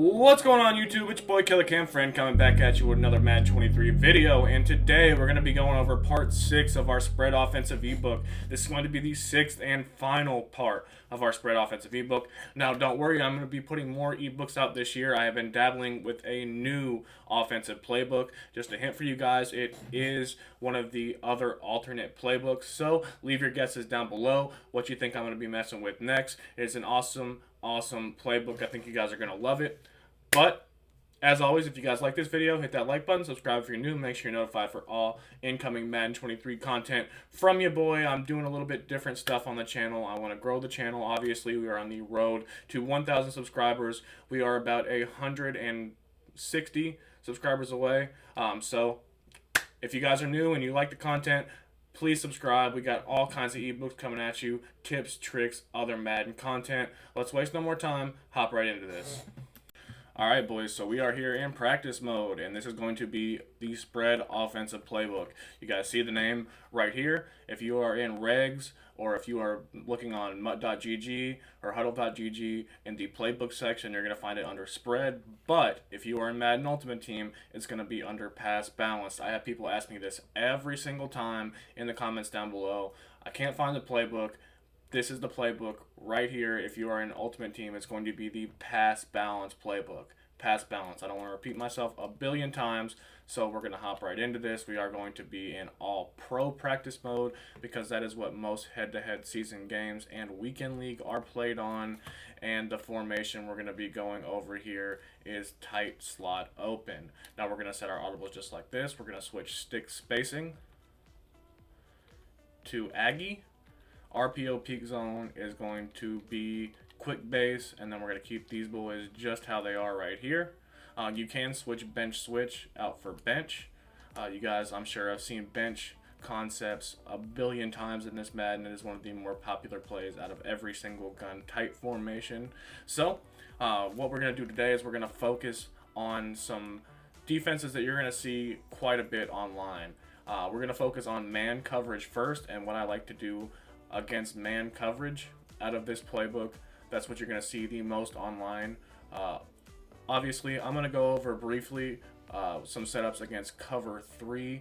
What's going on YouTube? It's your boy Killer Cam Friend coming back at you with another Madden 23 video, and today we're going to be going over part 6 of our spread offensive ebook. This is going to be the 6th and final part of our spread offensive ebook. Now don't worry, I'm going to be putting more ebooks out this year. I have been dabbling with a new offensive playbook. Just a hint for you guys, it is one of the other alternate playbooks, so leave your guesses down below what you think I'm going to be messing with next. It's an awesome playbook. I think you guys are going to love it. But as always, if you guys like this video, hit that like button, subscribe if you're new, make sure you're notified for all incoming Madden 23 content from your boy. I'm doing a little bit different stuff on the channel. I want to grow the channel. Obviously, we are on the road to 1,000 subscribers. We are about 160 subscribers away. So if you guys are new and you like the content, please subscribe. We got all kinds of ebooks coming at you. Tips, tricks, other Madden content. Let's waste no more time. Hop right into this. Alright boys, so we are here in practice mode, and this is going to be the spread offensive playbook. You guys see the name right here. If you are in regs, or if you are looking on mutt.gg or huddle.gg in the playbook section, you're going to find it under spread. But if you are in Madden Ultimate Team, it's going to be under pass balanced. I have people ask me this every single time in the comments down below. I can't find the playbook. This is the playbook right here. If you are in Ultimate Team, it's going to be the pass balance playbook. Pass balance. I don't want to repeat myself a billion times, so we're going to hop right into this. We are going to be in all pro practice mode because that is what most head-to-head season games and weekend league are played on. And the formation we're going to be going over here is tight slot open. Now we're going to set our audibles just like this. We're going to switch stick spacing to Aggie. RPO peak zone is going to be quick base, and then we're going to keep these boys just how they are right here. You can switch bench switch out for bench. You guys, I'm sure, have seen bench concepts a billion times in this Madden. It is one of the more popular plays out of every single gun type formation. So what we're going to do today is we're going to focus on some defenses that you're going to see quite a bit online. We're going to focus on man coverage first, and what I like to do against man coverage out of this playbook, that's what you're going to see the most online. Obviously, I'm going to go over briefly some setups against cover 3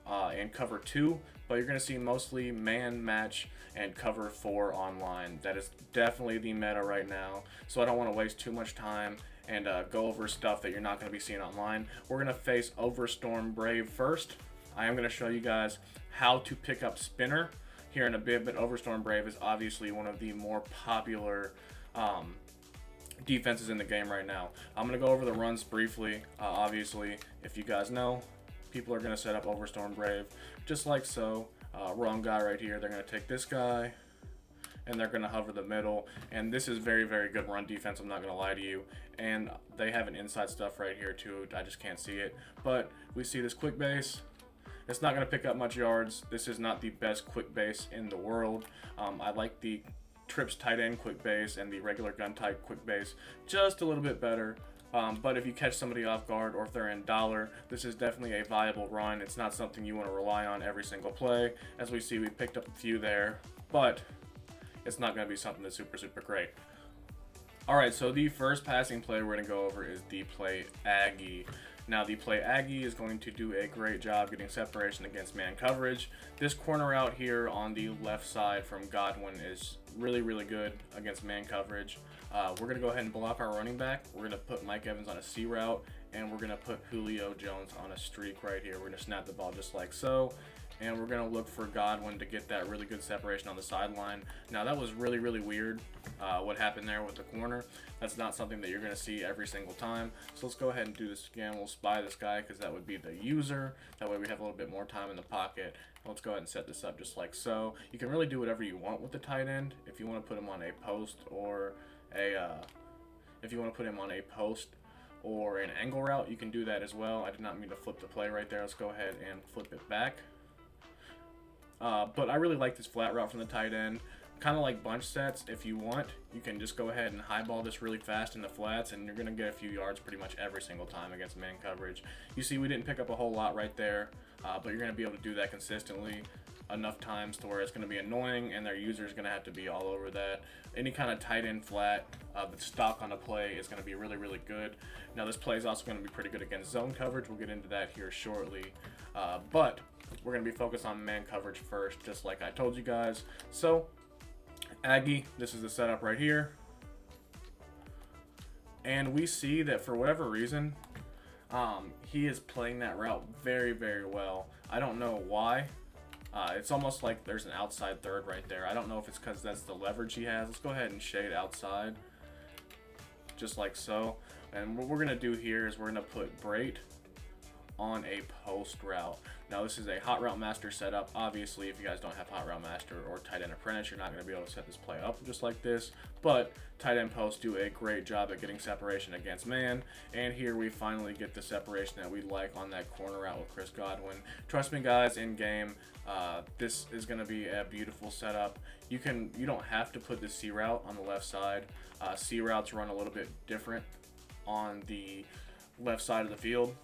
and cover 2, but you're going to see mostly man match and cover 4 online. That is definitely the meta right now, so I don't want to waste too much time and go over stuff that you're not going to be seeing online. We're going to face Overstorm Brave first. I am going to show you guys how to pick up spinner here in a bit, but Overstorm Brave is obviously one of the more popular defenses in the game right now. I'm going to go over the runs briefly. Obviously, if you guys know, people are going to set up Overstorm Brave just like so. Wrong guy right here. They're going to take this guy, and they're going to hover the middle, and this is very, very good run defense, I'm not going to lie to you. And they have an inside stuff right here too. I just can't see it, but we see this quick base. It's not going to pick up much yards. This is not the best quick base in the world. I like the trips tight end quick base and the regular gun type quick base just a little bit better. But if you catch somebody off guard or if they're in dollar, this is definitely a viable run. It's not something you want to rely on every single play. As we see, we picked up a few there, but it's not going to be something that's super, super great. Alright, so the first passing play we're going to go over is the play Aggie. Now, the play Aggie is going to do a great job getting separation against man coverage. This corner out here on the left side from Godwin is really, really good against man coverage. We're going to go ahead and block our running back. We're going to put Mike Evans on a C route, and we're going to put Julio Jones on a streak right here. We're going to snap the ball just like so. And we're going to look for Godwin to get that really good separation on the sideline. Now, that was really, really weird what happened there with the corner. That's not something that you're going to see every single time. So let's go ahead and do this again. We'll spy this guy because that would be the user. That way we have a little bit more time in the pocket. Let's go ahead and set this up just like so. You can really do whatever you want with the tight end. If you want to put him on a post or an angle route, you can do that as well. I did not mean to flip the play right there. Let's go ahead and flip it back. But I really like this flat route from the tight end. Kind of like bunch sets. If you want, you can just go ahead and highball this really fast in the flats, and you're going to get a few yards pretty much every single time against man coverage. You see, we didn't pick up a whole lot right there, but you're going to be able to do that consistently. enough times to where it's going to be annoying, and their user is going to have to be all over that. Any kind of tight end flat, the stock on the play is going to be really, really good. Now this play is also going to be pretty good against zone coverage. We'll get into that here shortly, but we're going to be focused on man coverage first, just like I told you guys. So Aggie, this is the setup right here, and we see that for whatever reason, he is playing that route very, very well. I don't know why. It's almost like there's an outside third right there. I don't know if it's because that's the leverage he has. Let's go ahead and shade outside, just like so. And what we're going to do here is we're going to put Brait on a post route. Now this is a hot route master setup. Obviously, if you guys don't have hot route master or tight end apprentice, you're not going to be able to set this play up just like this. But tight end posts do a great job at getting separation against man. And here we finally get the separation that we like on that corner route with Chris Godwin. Trust me, guys, in game, this is going to be a beautiful setup. You don't have to put the C route on the left side. C routes run a little bit different on the left side of the field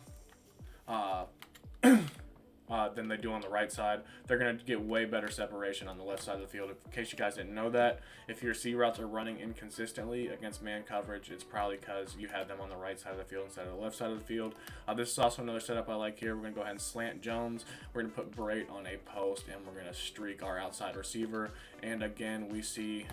than they do on the right side. They're going to get way better separation on the left side of the field. In case you guys didn't know that, if your C routes are running inconsistently against man coverage, it's probably because you have them on the right side of the field instead of the left side of the field. This is also another setup I like here. We're going to go ahead and slant Jones. We're going to put Brait on a post, and we're going to streak our outside receiver. And again, we see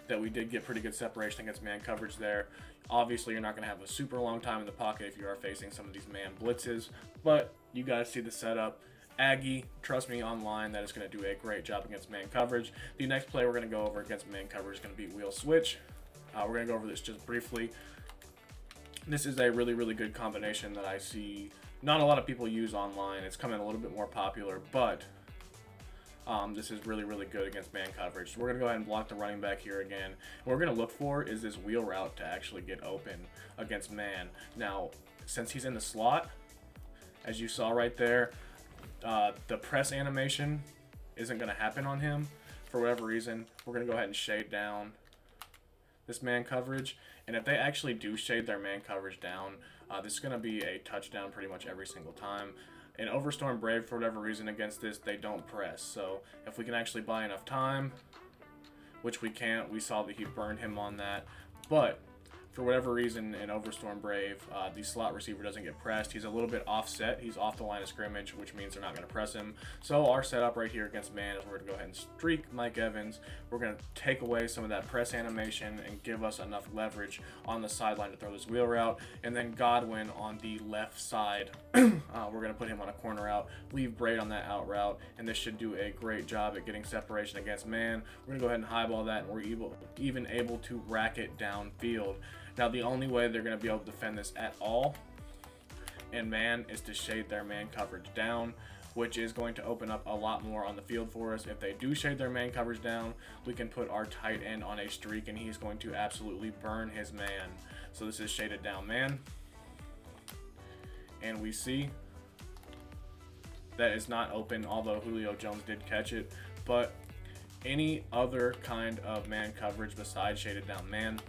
that we did get pretty good separation against man coverage there. Obviously, you're not going to have a super long time in the pocket if you are facing some of these man blitzes, but you guys see the setup. Aggie, trust me online, that is going to do a great job against man coverage. The next play we're going to go over against man coverage is going to be wheel switch. We're going to go over this just briefly. This is a really, really good combination that I see not a lot of people use online. It's coming a little bit more popular, but this is really, really good against man coverage. So we're going to go ahead and block the running back here again. What we're going to look for is this wheel route to actually get open against man. Now, since he's in the slot, as you saw right there, the press animation isn't going to happen on him. For whatever reason, we're going to go ahead and shade down this man coverage. And if they actually do shade their man coverage down, this is going to be a touchdown pretty much every single time. In Overstorm Brave, for whatever reason against this, they don't press. So if we can actually buy enough time, which we can't, we saw that he burned him on that. But for whatever reason in Overstorm Brave, the slot receiver doesn't get pressed. He's a little bit offset. He's off the line of scrimmage, which means they're not going to press him. So our setup right here against man is we're going to go ahead and streak Mike Evans. We're going to take away some of that press animation and give us enough leverage on the sideline to throw this wheel route. And then Godwin on the left side, we're going to put him on a corner out, leave Brait on that out route, and this should do a great job at getting separation against man. We're going to go ahead and highball that, and we're even able to rack it downfield. Now, the only way they're going to be able to defend this at all in man is to shade their man coverage down, which is going to open up a lot more on the field for us. If they do shade their man coverage down, we can put our tight end on a streak, and he's going to absolutely burn his man. So this is shaded down man. And we see that it's not open, although Julio Jones did catch it. But any other kind of man coverage besides shaded down man,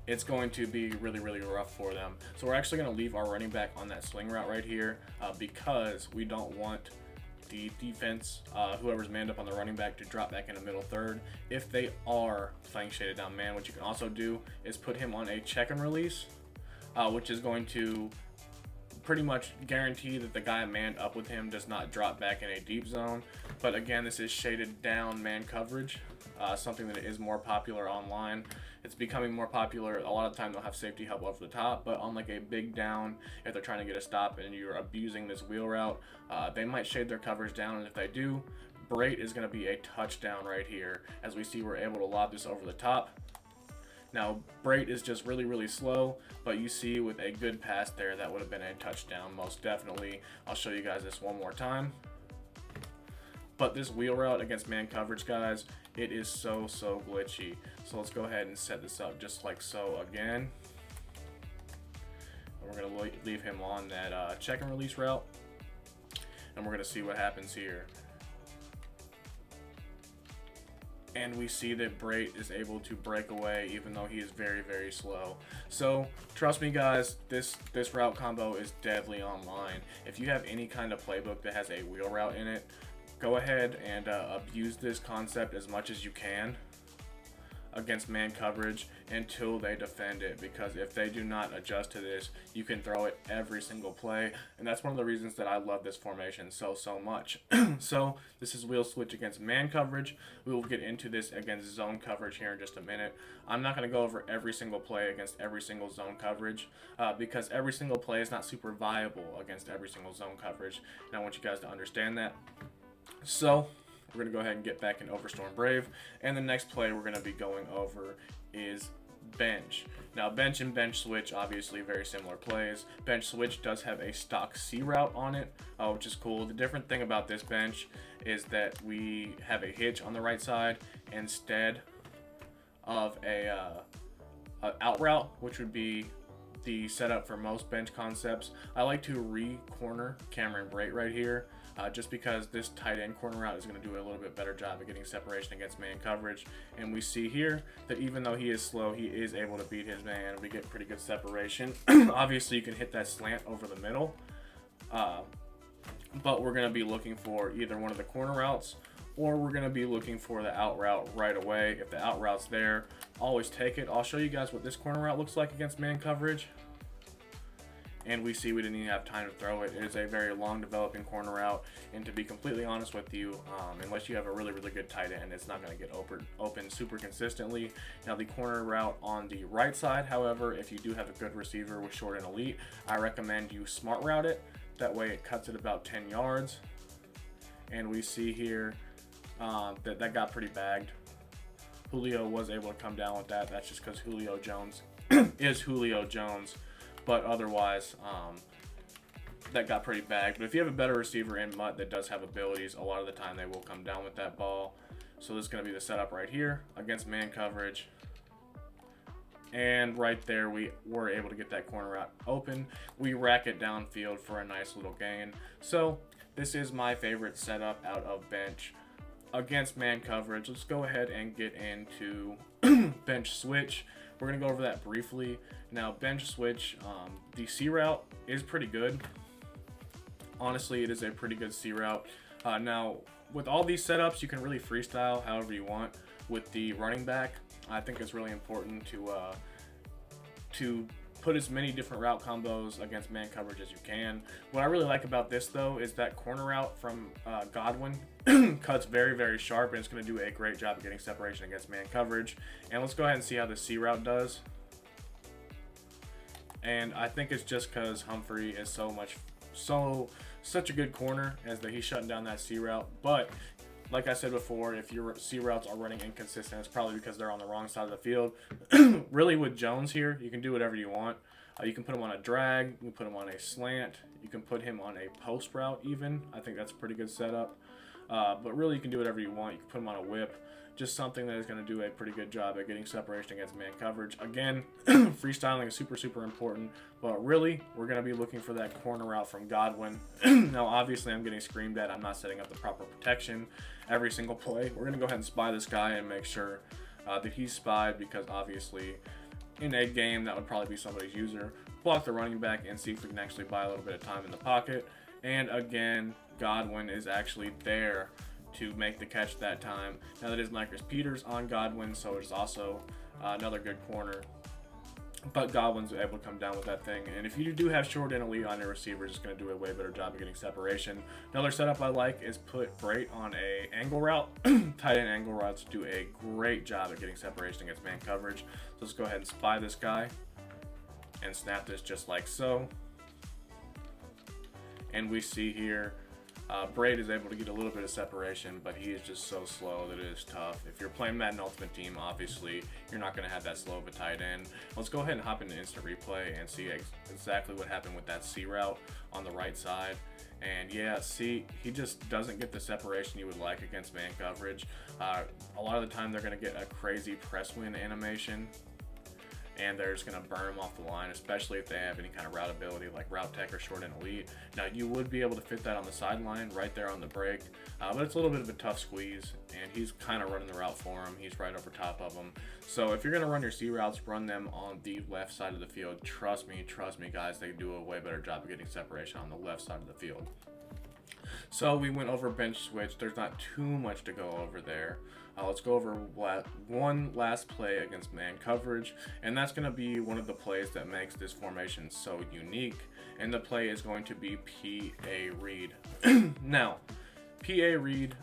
it's going to be really, really rough for them. So we're actually going to leave our running back on that swing route right here because we don't want the defense, whoever's manned up on the running back, to drop back in the middle third. If they are playing shaded down man, what you can also do is put him on a check and release, which is going to pretty much guarantee that the guy manned up with him does not drop back in a deep zone. But again, this is shaded down man coverage, something that is more popular online. It's becoming more popular. A lot of the time they'll have safety help over the top, but on like a big down, if they're trying to get a stop and you're abusing this wheel route, they might shade their coverage down, and if they do, Brait is going to be a touchdown right here. As we see, we're able to lob this over the top. Now, Brait is just really, really slow, but you see with a good pass there, that would have been a touchdown, most definitely. I'll show you guys this one more time. But this wheel route against man coverage, guys, it is so, so glitchy. So let's go ahead and set this up just like so again. And we're going to leave him on that check and release route. And we're going to see what happens here. And we see that Brait is able to break away even though he is very, very slow. So trust me, guys, this route combo is deadly online. If you have any kind of playbook that has a wheel route in it, go ahead and abuse this concept as much as you can against man coverage until they defend it, because if they do not adjust to this, you can throw it every single play, and that's one of the reasons that I love this formation so much. So this is wheel switch against man coverage. We will get into this against zone coverage here in just a minute. I'm not going to go over every single play against every single zone coverage because every single play is not super viable against every single zone coverage, and I want you guys to understand that. So we're going to go ahead and get back in Overstorm Brave, and the next play we're going to be going over is bench. Now bench and bench switch, obviously very similar plays. Bench switch does have a stock C route on it, which is cool. The different thing about this bench is that we have a hitch on the right side instead of a out route, which would be the setup for most bench concepts. I like to re-corner Cameron Brate right here, just because this tight end corner route is going to do a little bit better job of getting separation against man coverage. And we see here that even though he is slow, he is able to beat his man. We get pretty good separation. Obviously, you can hit that slant over the middle, but we're going to be looking for either one of the corner routes, or we're going to be looking for the out route right away. If the out route's there, always take it. I'll show you guys what this corner route looks like against man coverage. And we see we didn't even have time to throw it. It is a very long developing corner route, and to be completely honest with you, unless you have a really good tight end, it's not going to get open super consistently. Now the corner route on the right side, however, if you do have a good receiver with short and elite, I recommend you smart route it. That way it cuts it about 10 yards. And we see here that got pretty bagged. Julio was able to come down with that. That's just because Julio Jones is Julio Jones. But otherwise, that got pretty bagged. But if you have a better receiver in Mutt that does have abilities, a lot of the time they will come down with that ball. So this is going to be the setup right here against man coverage. And right there, we were able to get that corner route open. We rack it downfield for a nice little gain. So this is my favorite setup out of bench against man coverage. Let's go ahead and get into bench switch. We're going to go over that briefly. Now, bench switch, the C route is pretty good. Honestly, it is a pretty good C route. Now, with all these setups, you can really freestyle however you want. With the running back, I think it's really important to put as many different route combos against man coverage as you can. What I really like about this, though, is that corner route from Godwin cuts very sharp, and it's going to do a great job of getting separation against man coverage. And let's go ahead and see how the C route does. And I think it's just because Humphrey is such a good corner as that he's shutting down that C route. But like I said before, if your C routes are running inconsistent, it's probably because they're on the wrong side of the field. Really, with Jones here, you can do whatever you want. You can put him on a drag, you can put him on a slant, you can put him on a post route even. I think that's a pretty good setup. But really, you can do whatever you want. You can put him on a whip. Just something that is going to do a pretty good job at getting separation against man coverage. Again, freestyling is super important, but really, we're going to be looking for that corner route from Godwin. Now, obviously, I'm getting screamed at. I'm not setting up the proper protection every single play. We're going to go ahead and spy this guy and make sure that he's spied, because obviously, in a game, that would probably be somebody's user. Block the running back and see if we can actually buy a little bit of time in the pocket. And again, Godwin is actually there to make the catch that time. Now that is Marcus Peters on Godwin, so it's also another good corner. But Godwin's able to come down with that thing. And if you do have short and elite on your receivers, it's going to do a way better job of getting separation. Another setup I like is put Brate on a angle route. Tight end angle routes do a great job at getting separation against man coverage. So let's go ahead and spy this guy and snap this just like so. And we see here Brate is able to get a little bit of separation, but he is just so slow that it is tough. If you're playing Madden Ultimate Team, obviously, you're not going to have that slow of a tight end. Let's go ahead and hop into instant replay and see exactly what happened with that C route on the right side. And yeah, see, he just doesn't get the separation you would like against man coverage. A lot of the time, they're going to get a crazy press win animation, and they're just going to burn them off the line, especially if they have any kind of route ability like route tech or short and elite. Now, you would be able to fit that on the sideline right there on the break, but it's a little bit of a tough squeeze, and he's kind of running the route for him. He's right over top of him. So if you're going to run your C routes, run them on the left side of the field. Trust me, guys, they do a way better job of getting separation on the left side of the field. So we went over bench switch. There's not too much to go over there. Let's go over one last play against man coverage, and that's going to be one of the plays that makes this formation so unique, and the play is going to be PA read. Now, PA read,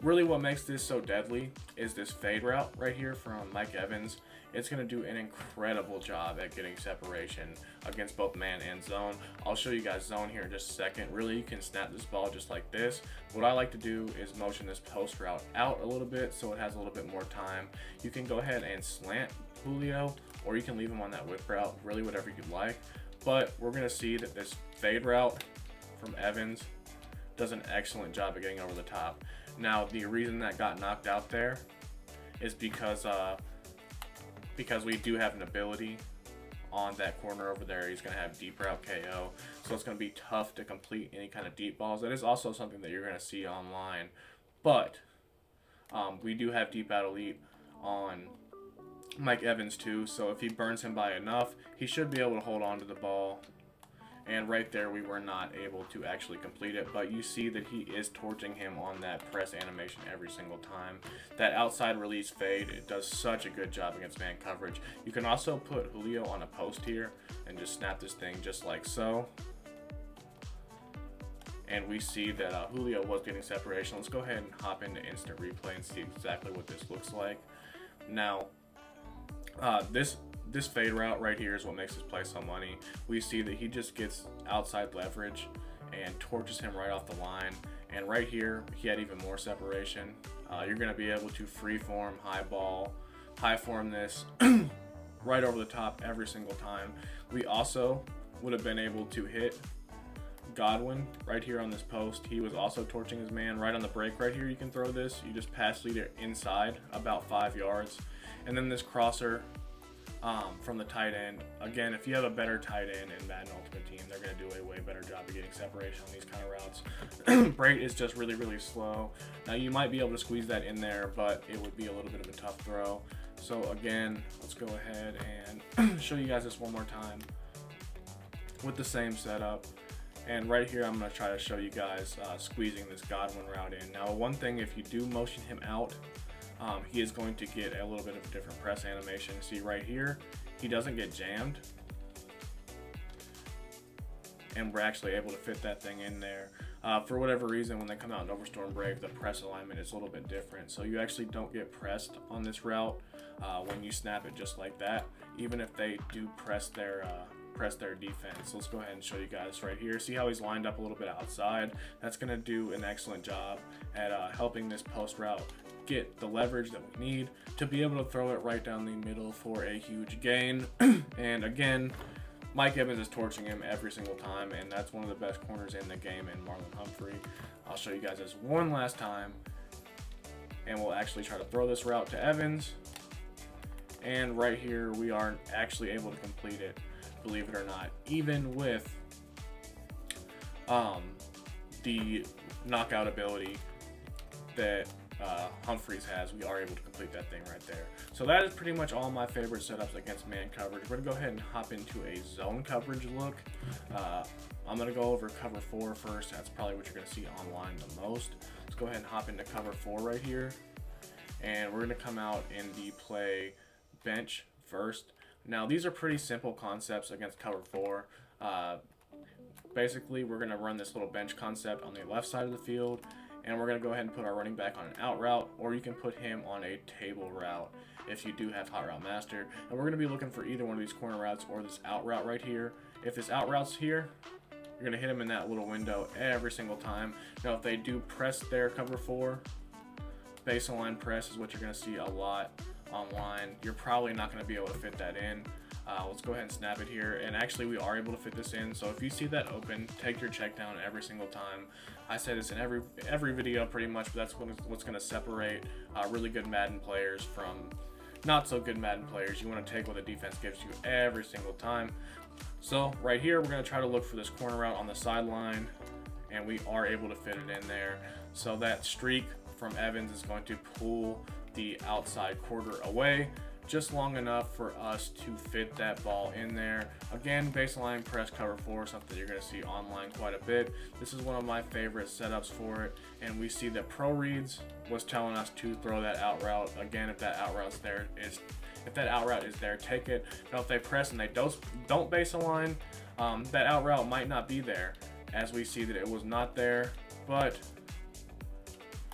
really what makes this so deadly is this fade route right here from Mike Evans. It's going to do an incredible job at getting separation against both man and zone. I'll show you guys zone here in just a second. Really, you can snap this ball just like this. What I like to do is motion this post route out a little bit so it has a little bit more time. You can go ahead and slant Julio, or you can leave him on that whip route, really whatever you'd like. But we're going to see that this fade route from Evans does an excellent job of getting over the top. Now, the reason that got knocked out there is because we do have an ability on that corner over there. He's going to have deep route KO, so it's going to be tough to complete any kind of deep balls. That is also something that you're going to see online, but we do have deep out elite on Mike Evans too, so if he burns him by enough, he should be able to hold on to the ball. And right there, we were not able to actually complete it, but you see that he is torching him on that press animation every single time. That outside release fade, it does such a good job against man coverage. You can also put Julio on a post here and just snap this thing just like so. And we see that Julio was getting separation. Let's go ahead and hop into instant replay and see exactly what this looks like. Now, this fade route right here is what makes this play so money. We see that he just gets outside leverage and torches him right off the line. And right here, he had even more separation. You're going to be able to freeform, high form this right over the top every single time. We also would have been able to hit Godwin right here on this post. He was also torching his man right on the break right here. You can throw this. You just pass lead it inside about 5 yards. And then this crosser from the tight end. Again, if you have a better tight end in Madden Ultimate Team, they're going to do a way better job of getting separation on these kind of routes. Brave is just really, really slow. Now, you might be able to squeeze that in there, but it would be a little bit of a tough throw. So again, let's go ahead and show you guys this one more time with the same setup. And right here, I'm going to try to show you guys squeezing this Godwin route in. Now, one thing, if you do motion him out, he is going to get a little bit of a different press animation. See right here, he doesn't get jammed. And we're actually able to fit that thing in there. For whatever reason, when they come out in Overstorm Brave, the press alignment is a little bit different. So you actually don't get pressed on this route when you snap it just like that, even if they do press their defense. Let's go ahead and show you guys right here. See how he's lined up a little bit outside? That's going to do an excellent job at helping this post route get the leverage that we need to be able to throw it right down the middle for a huge gain. And again, Mike Evans is torching him every single time, and that's one of the best corners in the game in Marlon Humphrey. I'll show you guys this one last time, and we'll actually try to throw this route to Evans. And right here, we aren't actually able to complete it, believe it or not, even with the knockout ability that Humphreys has. We are able to complete that thing right there. So that is pretty much all my favorite setups against man coverage. We're gonna go ahead and hop into a zone coverage look. I'm gonna go over cover 4 first. That's probably what you're gonna see online the most. Let's go ahead and hop into cover 4 right here, and we're gonna come out in the play bench first. Now, these are pretty simple concepts against cover 4. Basically, we're going to run this little bench concept on the left side of the field, and we're going to go ahead and put our running back on an out route, or you can put him on a table route if you do have Hot Route Master. And we're going to be looking for either one of these corner routes or this out route right here. If this out route's here, you're going to hit him in that little window every single time. Now, if they do press their cover 4, baseline press is what you're going to see a lot online. You're probably not going to be able to fit that in. Let's go ahead and snap it here, and actually we are able to fit this in. So if you see that open, take your check down every single time. I say this in every video pretty much, but that's what's going to separate really good Madden players from not so good Madden players. You want to take what the defense gives you every single time. So right here, we're going to try to look for this corner route on the sideline, and we are able to fit it in there. So that streak from Evans is going to pull the outside quarter away, just long enough for us to fit that ball in there. Again, baseline press cover 4, something you're going to see online quite a bit. This is one of my favorite setups for it, and we see that Pro Reads was telling us to throw that out route. Again, if that out route's there, if that out route is there, take it. Now, if they press and they don't base align, that out route might not be there, as we see that it was not there, but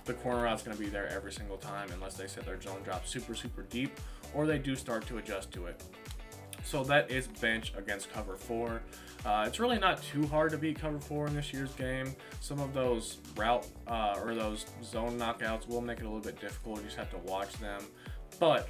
the corner route's going to be there every single time unless they set their zone drop super deep, or they do start to adjust to it. So that is bench against cover 4. It's really not too hard to beat cover 4 in this year's game. Some of those route or those zone knockouts will make it a little bit difficult. You just have to watch them, but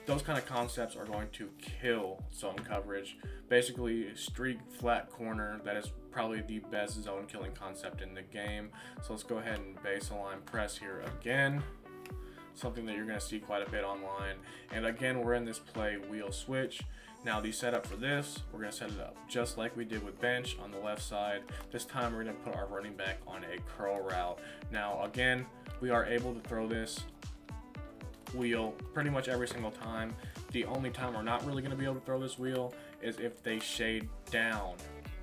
those kind of concepts are going to kill zone coverage. Basically, streak flat corner, that is probably the best zone killing concept in the game. So let's go ahead and baseline press here again. Something that you're going to see quite a bit online. And again, we're in this play wheel switch. Now the setup for this, we're going to set it up just like we did with bench on the left side. This time we're going to put our running back on a curl route. Now again, we are able to throw this wheel pretty much every single time. The only time we're not really going to be able to throw this wheel is if they shade down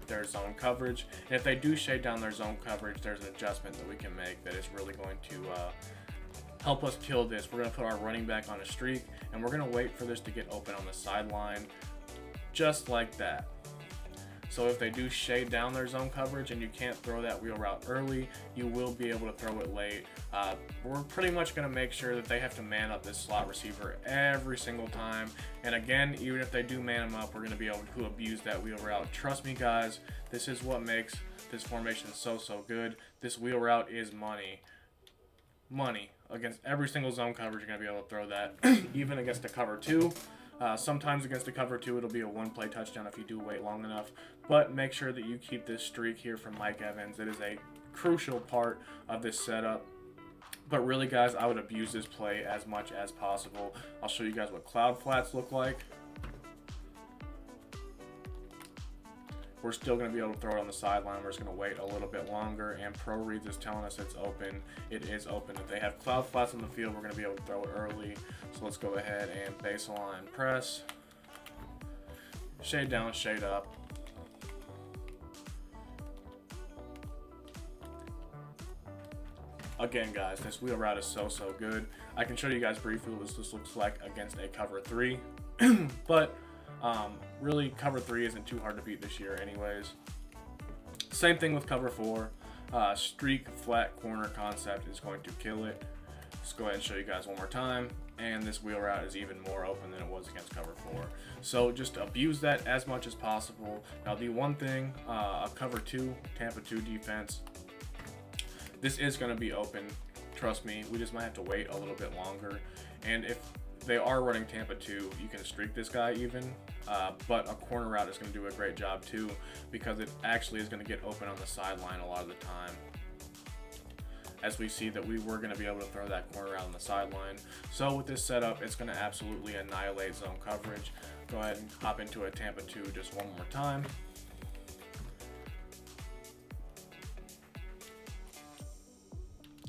their zone coverage. And if they do shade down their zone coverage, there's an adjustment that we can make that is really going to help us kill this. We're going to put our running back on a streak, and we're going to wait for this to get open on the sideline, just like that. So if they do shade down their zone coverage and you can't throw that wheel route early, you will be able to throw it late. We're pretty much going to make sure that they have to man up this slot receiver every single time. And again, even if they do man him up, we're going to be able to abuse that wheel route. Trust me, guys, this is what makes this formation so good. This wheel route is money. Against every single zone coverage, you're going to be able to throw that. Even against the cover 2. Sometimes against the cover 2, it'll be a one-play touchdown if you do wait long enough. But make sure that you keep this streak here from Mike Evans. It is a crucial part of this setup. But really, guys, I would abuse this play as much as possible. I'll show you guys what cloud flats look like. We're still going to be able to throw it on the sideline. We're just going to wait a little bit longer, and Pro Reads is telling us it's open. It is open. If they have cloud flats on the field, we're going to be able to throw it early. So let's go ahead and baseline press. Shade down, shade up. Again, guys, this wheel route is so good. I can show you guys briefly what this looks like against a cover 3. But really, cover 3 isn't too hard to beat this year anyways. Same thing with cover 4. Streak flat corner concept is going to kill it. Let's go ahead and show you guys one more time. And this wheel route is even more open than it was against cover 4. So just abuse that as much as possible. Now the one thing, a cover 2, Tampa 2 defense, this is going to be open. Trust me, we just might have to wait a little bit longer. And if they are running Tampa 2, you can streak this guy even, but a corner route is going to do a great job too, because it actually is going to get open on the sideline a lot of the time. As we see that we were going to be able to throw that corner out on the sideline. So with this setup, it's going to absolutely annihilate zone coverage. Go ahead and hop into a Tampa 2 just one more time.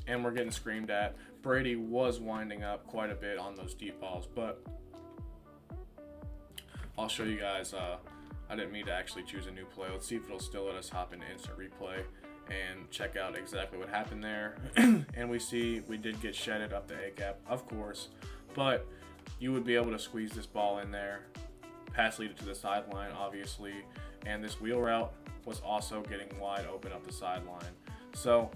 And we're getting screamed at. Brady was winding up quite a bit on those deep balls, but I'll show you guys. I didn't mean to actually choose a new play. Let's see if it'll still let us hop into instant replay and check out exactly what happened there. And we see we did get shedded up the A gap, of course, but you would be able to squeeze this ball in there, pass lead it to the sideline, obviously, and this wheel route was also getting wide open up the sideline. So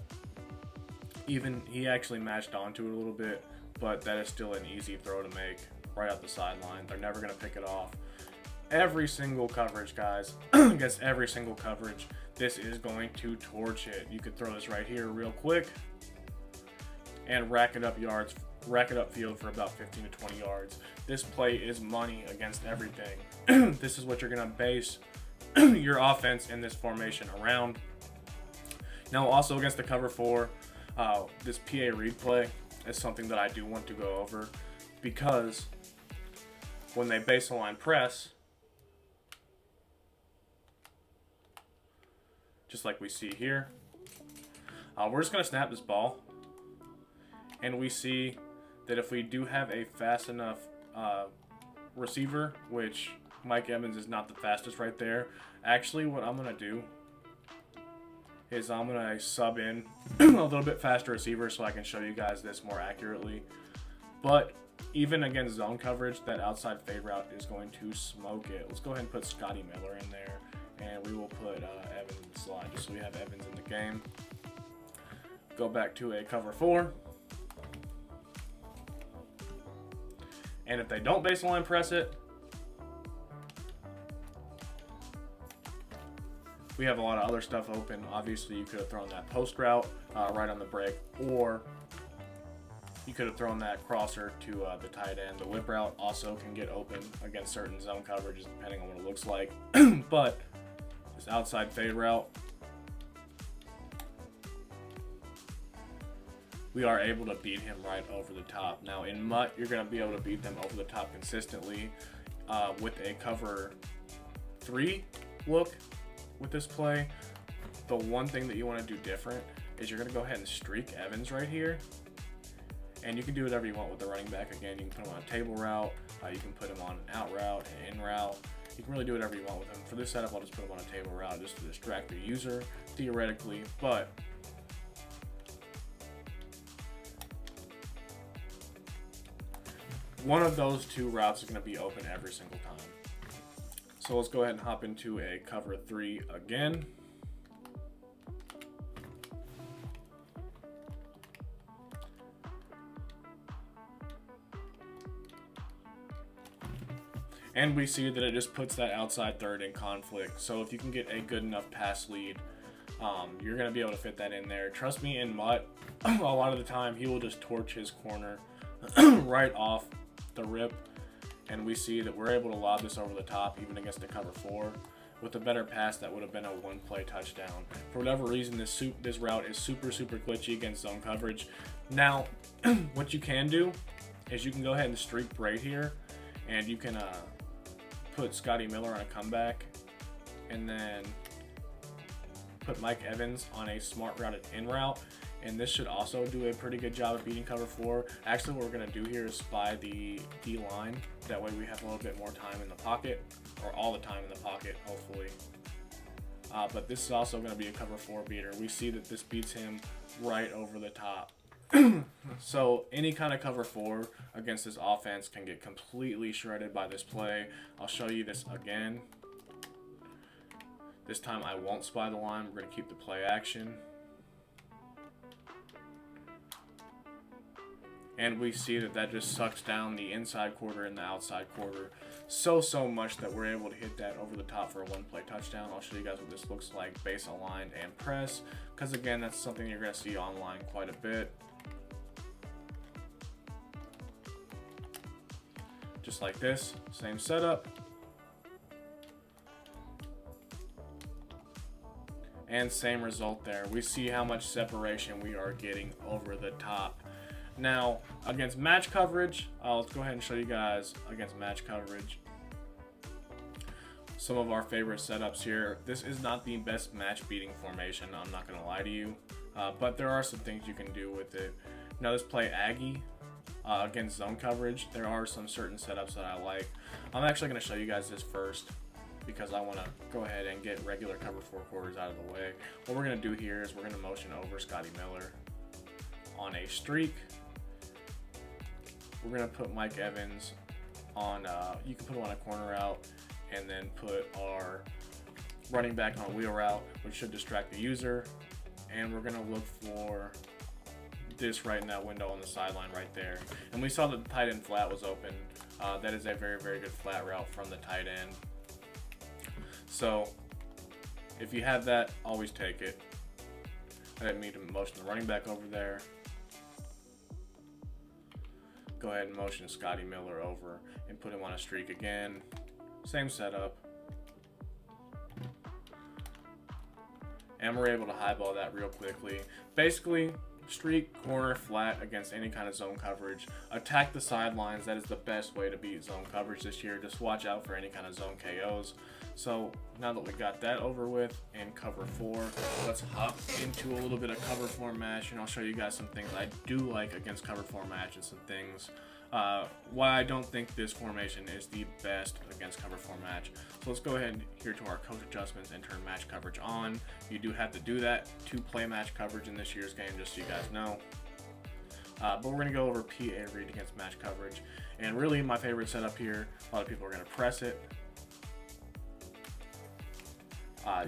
even he actually matched onto it a little bit, but that is still an easy throw to make right out the sideline. They're never going to pick it off. Every single coverage, guys, against every single coverage, this is going to torch it. You could throw this right here real quick and rack it up yards, rack it up field for about 15 to 20 yards. This play is money against everything. This is what you're going to base your offense in this formation around. Now, also against the cover 4, this PA read play is something that I do want to go over, because when they baseline press, just like we see here, we're just going to snap this ball, and we see that if we do have a fast enough receiver, which Mike Evans is not the fastest right there. Actually, what I'm going to do is I'm going to sub in a little bit faster receiver so I can show you guys this more accurately. But even against zone coverage, that outside fade route is going to smoke it. Let's go ahead and put Scotty Miller in there, and we will put Evans in the slot just so we have Evans in the game. Go back to a cover 4. And if they don't baseline press it, we have a lot of other stuff open. Obviously, you could have thrown that post route right on the break, or you could have thrown that crosser to the tight end. The whip route also can get open against certain zone coverages depending on what it looks like. But this outside fade route, we are able to beat him right over the top. Now in MUT, you're going to be able to beat them over the top consistently with a cover 3 look with this play. The one thing that you want to do different is you're going to go ahead and streak Evans right here. And you can do whatever you want with the running back. Again, you can put him on a table route, you can put him on an out route, an in route. You can really do whatever you want with him. For this setup, I'll just put him on a table route just to distract the user, theoretically. But one of those 2 routes is going to be open every single time. So let's go ahead and hop into a cover 3 again. And we see that it just puts that outside third in conflict. So if you can get a good enough pass lead, you're going to be able to fit that in there. Trust me, in MUT, a lot of the time, he will just torch his corner right off the rip. And we see that we're able to lob this over the top, even against a cover 4. With a better pass, that would have been a 1-play touchdown. For whatever reason, this route is super glitchy against zone coverage. Now, what you can do is you can go ahead and streak Brave here, and you can put Scotty Miller on a comeback, and then put Mike Evans on a smart routed in route, and this should also do a pretty good job of beating cover 4. Actually, what we're going to do here is spy the D-line. That way we have a little bit more time in the pocket, or all the time in the pocket, hopefully. But this is also going to be a cover 4 beater. We see that this beats him right over the top. So any kind of cover 4 against this offense can get completely shredded by this play. I'll show you this again. This time I won't spy the line. We're going to keep the play action. And we see that just sucks down the inside quarter and the outside quarter so much that we're able to hit that over the top for a 1-play touchdown. I'll show you guys what this looks like base aligned and press, because again, that's something you're going to see online quite a bit. Just like this, same setup. And same result there. We see how much separation we are getting over the top. Now, against match coverage, let's go ahead and show you guys against match coverage some of our favorite setups here. This is not the best match beating formation, I'm not going to lie to you, but there are some things you can do with it. Now, let's play Aggie against zone coverage. There are some certain setups that I like. I'm actually going to show you guys this first, because I want to go ahead and get regular cover 4 quarters out of the way. What we're going to do here is we're going to motion over Scotty Miller on a streak. We're going to put Mike Evans on, you can put him on a corner route, and then put our running back on a wheel route, which should distract the user. And we're going to look for this right in that window on the sideline right there. And we saw that the tight end flat was open. That is a very good flat route from the tight end. So if you have that, always take it. I didn't mean to motion the running back over there. Go ahead and motion Scotty Miller over and put him on a streak again. Same setup. And we're able to highball that real quickly. Basically, streak, corner, flat against any kind of zone coverage. Attack the sidelines. That is the best way to beat zone coverage this year. Just watch out for any kind of zone KOs. So now that we got that over with in cover 4, let's hop into a little bit of cover 4 match, and I'll show you guys some things I do like against cover 4 match and some things why I don't think this formation is the best against cover 4 match. So let's go ahead here to our coach adjustments and turn match coverage on. You do have to do that to play match coverage in this year's game, just so you guys know. But we're going to go over PA read against match coverage. And really my favorite setup here, a lot of people are going to press it.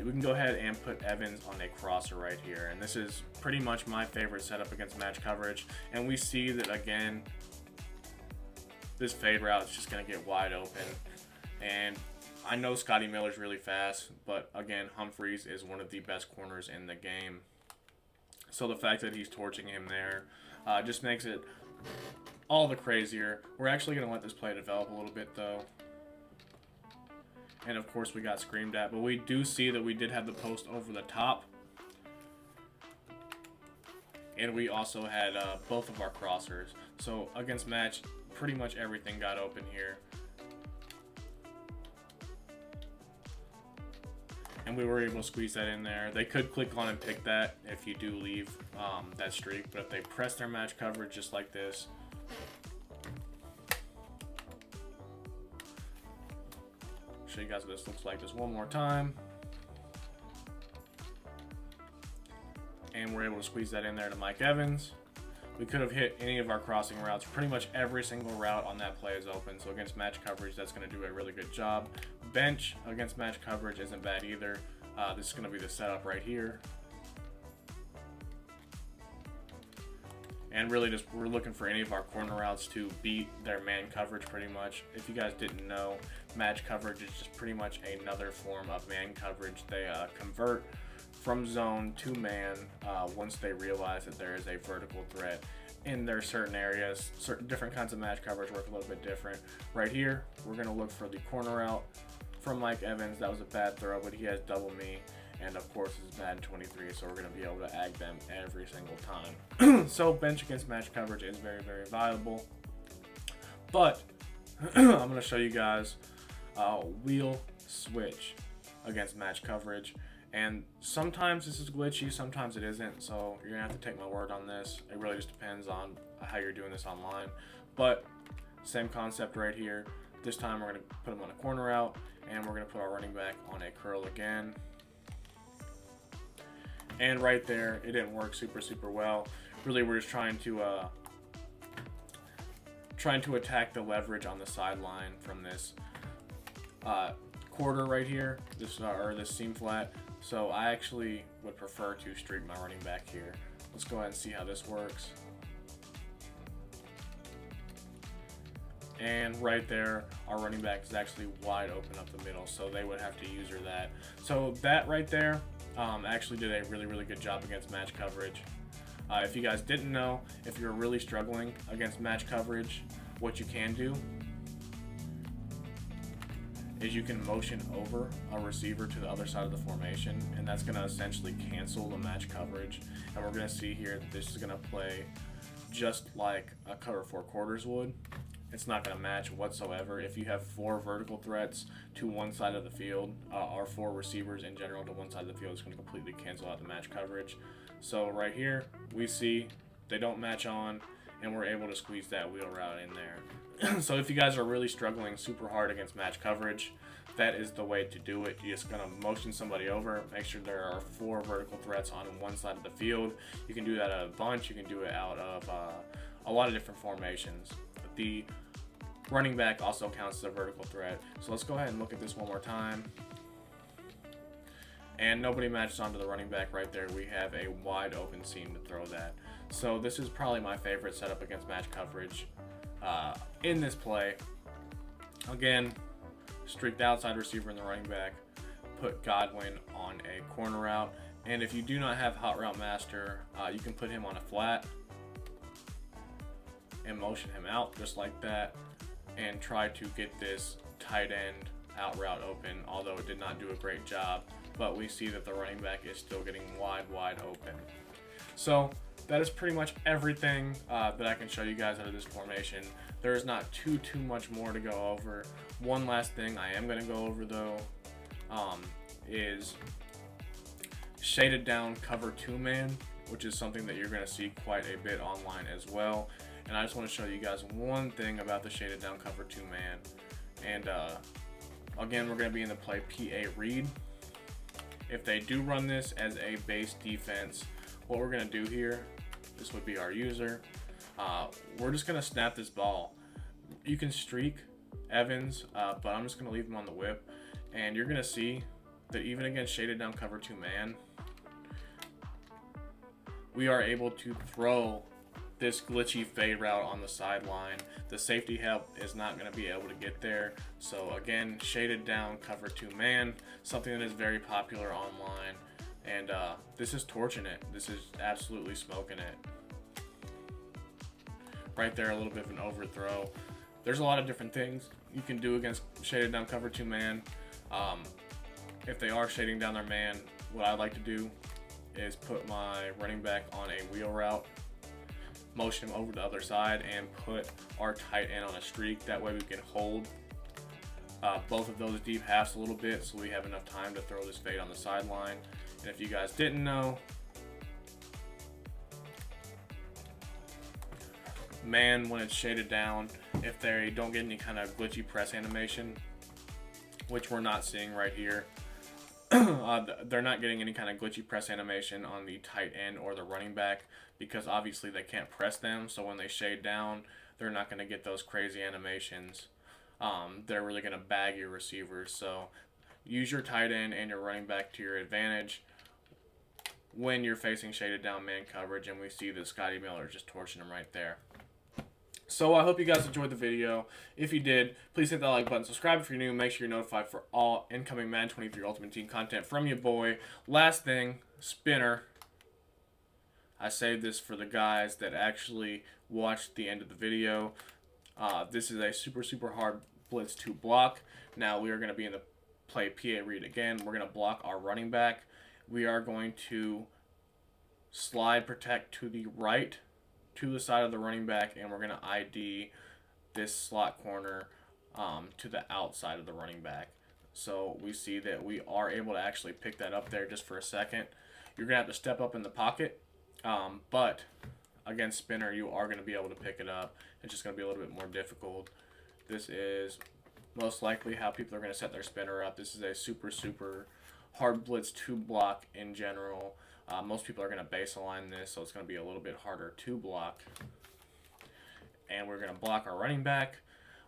We can go ahead and put Evans on a crosser right here. And this is pretty much my favorite setup against match coverage. And we see that again, this fade route is just going to get wide open. And I know Scotty Miller's really fast, but again, Humphries is one of the best corners in the game. So the fact that he's torching him there just makes it all the crazier. We're actually going to let this play develop a little bit though. And of course we got screamed at, but we do see that we did have the post over the top. And we also had both of our crossers. So against match, pretty much everything got open here. And we were able to squeeze that in there. They could click on and pick that if you do leave that streak, but if they press their match coverage just like this, show you guys what this looks like just one more time. And we're able to squeeze that in there to Mike Evans. We could have hit any of our crossing routes. Pretty much every single route on that play is open. So against match coverage, that's going to do a really good job. Bench against match coverage isn't bad either. This is going to be the setup right here. And really just we're looking for any of our corner routes to beat their man coverage pretty much. If you guys didn't know, match coverage is just pretty much another form of man coverage. They convert from zone to man once they realize that there is a vertical threat in their certain areas. Certain different kinds of match coverage work a little bit different. Right here, we're going to look for the corner route from Mike Evans. That was a bad throw, but he has double me. And of course, it's Madden 23, so we're going to be able to ag them every single time. So bench against match coverage is very, very valuable. But I'm going to show you guys wheel switch against match coverage. And sometimes this is glitchy, sometimes it isn't, so you're gonna have to take my word on this. It really just depends on how you're doing this online. But same concept right here. This time we're gonna put him on a corner route, and we're gonna put our running back on a curl again. And right there, it didn't work super well. Really, we're just trying to attack the leverage on the sideline from this quarter right here, this seam flat. So I actually would prefer to streak my running back here. Let's go ahead and see how this works. And right there, our running back is actually wide open up the middle, so they would have to user that. So that right there actually did a really good job against match coverage. If you guys didn't know, if you're really struggling against match coverage, what you can do is you can motion over a receiver to the other side of the formation, and that's going to essentially cancel the match coverage. And we're going to see here that this is going to play just like a cover 4 quarters would. It's not going to match whatsoever. If you have 4 vertical threats to one side of the field, or 4 receivers in general to one side of the field, it's going to completely cancel out the match coverage. So right here, we see they don't match on, and we're able to squeeze that wheel route in there. So if you guys are really struggling super hard against match coverage, that is the way to do it. You're just going to motion somebody over, make sure there are 4 vertical threats on one side of the field. You can do that out of a bunch. You can do it out of a lot of different formations. The running back also counts as a vertical threat. So let's go ahead and look at this one more time. And nobody matches onto the running back right there. We have a wide open seam to throw that. So this is probably my favorite setup against match coverage in this play. Again, streak the outside receiver in the running back, put Godwin on a corner route, and if you do not have Hot Route Master, you can put him on a flat and motion him out just like that, and try to get this tight end out route open, although it did not do a great job. But we see that the running back is still getting wide open. So that is pretty much everything that I can show you guys out of this formation. There is not too much more to go over. One last thing I am going to go over though is shaded down cover 2 man, which is something that you're going to see quite a bit online as well. And I just want to show you guys one thing about the shaded down cover 2 man. And again, we're going to be in the play P8 read. If they do run this as a base defense, what we're going to do here, this would be our user. We're just going to snap this ball. You can streak Evans, but I'm just going to leave him on the whip. And you're going to see that even against shaded down cover 2 man, we are able to throw this glitchy fade route on the sideline. The safety help is not going to be able to get there. So again, shaded down cover 2 man, something that is very popular online. And this is torching it. This is absolutely smoking it. Right there, a little bit of an overthrow. There's a lot of different things you can do against shaded down cover 2 man. If they are shading down their man, what I like to do is put my running back on a wheel route, motion him over to the other side, and put our tight end on a streak. That way we can hold both of those deep halves a little bit so we have enough time to throw this fade on the sideline. And if you guys didn't know, man, when it's shaded down, if they don't get any kind of glitchy press animation, which we're not seeing right here, they're not getting any kind of glitchy press animation on the tight end or the running back because obviously they can't press them. So when they shade down, they're not going to get those crazy animations. They're really going to bag your receivers. So use your tight end and your running back to your advantage when you're facing shaded down man coverage. And we see that Scotty Miller just torching them right there. So I hope you guys enjoyed the video. If you did, please hit that like button. Subscribe if you're new. Make sure you're notified for all incoming Madden 23 Ultimate Team content from your boy. Last thing, spinner. I saved this for the guys that actually watched the end of the video. This is a super hard blitz to block. Now we are going to be in the play PA read again. We're going to block our running back. We are going to slide protect to the right, to the side of the running back, and we're going to ID this slot corner to the outside of the running back. So we see that we are able to actually pick that up there just for a second. You're going to have to step up in the pocket, but against spinner, you are going to be able to pick it up. It's just going to be a little bit more difficult. This is most likely how people are going to set their spinner up. This is a super hard blitz to block in general. Most people are going to base align this, so it's going to be a little bit harder to block. And we're going to block our running back.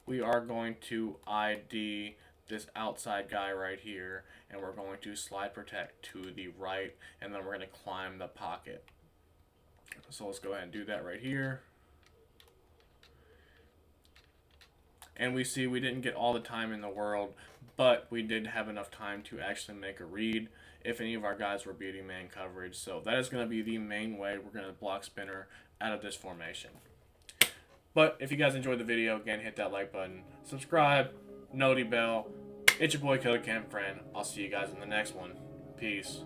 We are going to ID this outside guy right here, and we're going to slide protect to the right, and then we're going to climb the pocket. So let's go ahead and do that right here. And we see we didn't get all the time in the world, but we did have enough time to actually make a read if any of our guys were beating man coverage. So that is going to be the main way we're going to block spinner out of this formation. But if you guys enjoyed the video, again, hit that like button, subscribe, noti bell. It's your boy Killer Cam Friend. I'll see you guys in the next one. Peace.